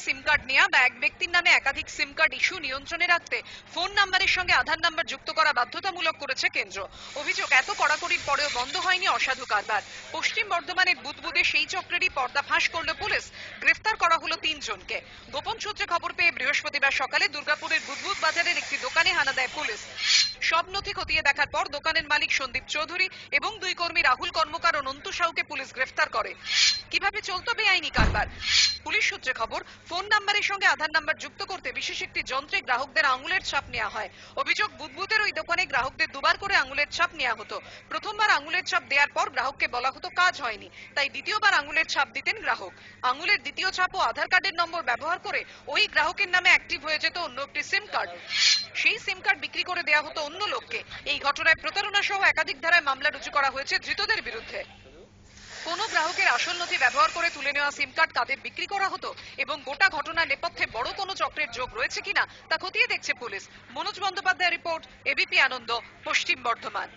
সিম card নেওয়া বা এক ব্যক্তির নামে একাধিক সিম কার্ড ইস্যু নিয়ন্ত্রণে রাখতে ফোন নাম্বারের সঙ্গে আধার নাম্বার যুক্ত করা বাধ্যতামূলক করেছে কেন্দ্র। অভিযোগ, এত কড়াকড়ির পরেও বন্ধ হয়নি অসাধু কারবার। পশ্চিম বর্ধমানের বুদবুদে সেই চক্রেরই পর্দা ফাঁস করল পুলিশ। গ্রেফতার করা হলো 3 জনকে। গোপন সূত্রে খবর পেয়ে বৃহস্পতিবার সকালে দুর্গাপুরের বুদবুদ বাজারের একটি দোকানে হানা দেয় পুলিশ। সব নথি খতিয়ে দেখার পর দোকানের মালিক সন্দীপ চৌধুরী এবং 2 কর্মী রাহুল কর্মকার ও নন্তু সাউকে পুলিশ গ্রেফতার করে। কিভাবে চলতো বেআইনি কারবার? পুলিশ সূত্রে খবর, ফোন নাম্বারের সঙ্গে আধার নাম্বার যুক্ত করতে বিশেষ একটি যন্ত্রে গ্রাহকদের আঙুলের ছাপ নেওয়া হয়। অভিযোগ, বুদবুদের ওই দোকানে গ্রাহকদের দুবার করে আঙুলের ছাপ নেওয়া হতো। প্রথমবার আঙুলের ছাপ দেওয়ার পর গ্রাহককে বলা হতো কাজ হয়নি, তাই দ্বিতীয়বার আঙুলের ছাপ দিতেন গ্রাহক। আঙুলের দ্বিতীয় ছাপ ও আধার কার্ডের নম্বর ব্যবহার করে ওই গ্রাহকের নামে অ্যাক্টিভ হয়ে যেত অন্য একটি সিম কার্ড। সেই সিম কার্ড বিক্রি করে দেওয়া হতো অন্য লোককে। এই ঘটনায় প্রতারণা সহ একাধিক ধারায় মামলা রুজু করা হয়েছে ধৃতদের বিরুদ্ধে। কোন গ্রাহকের আসল নথি ব্যবহার করে তুলে নেওয়া সিম কার্ড কাদের বিক্রি করা হতো এবং গোটা ঘটনার নেপথ্যে বড় কোনো চক্রের যোগ রয়েছে কিনা তা খতিয়ে দেখছে পুলিশ। মনোজ বন্দ্যোপাধ্যায়ের রিপোর্ট, এবিপি আনন্দ, পশ্চিম বর্ধমান।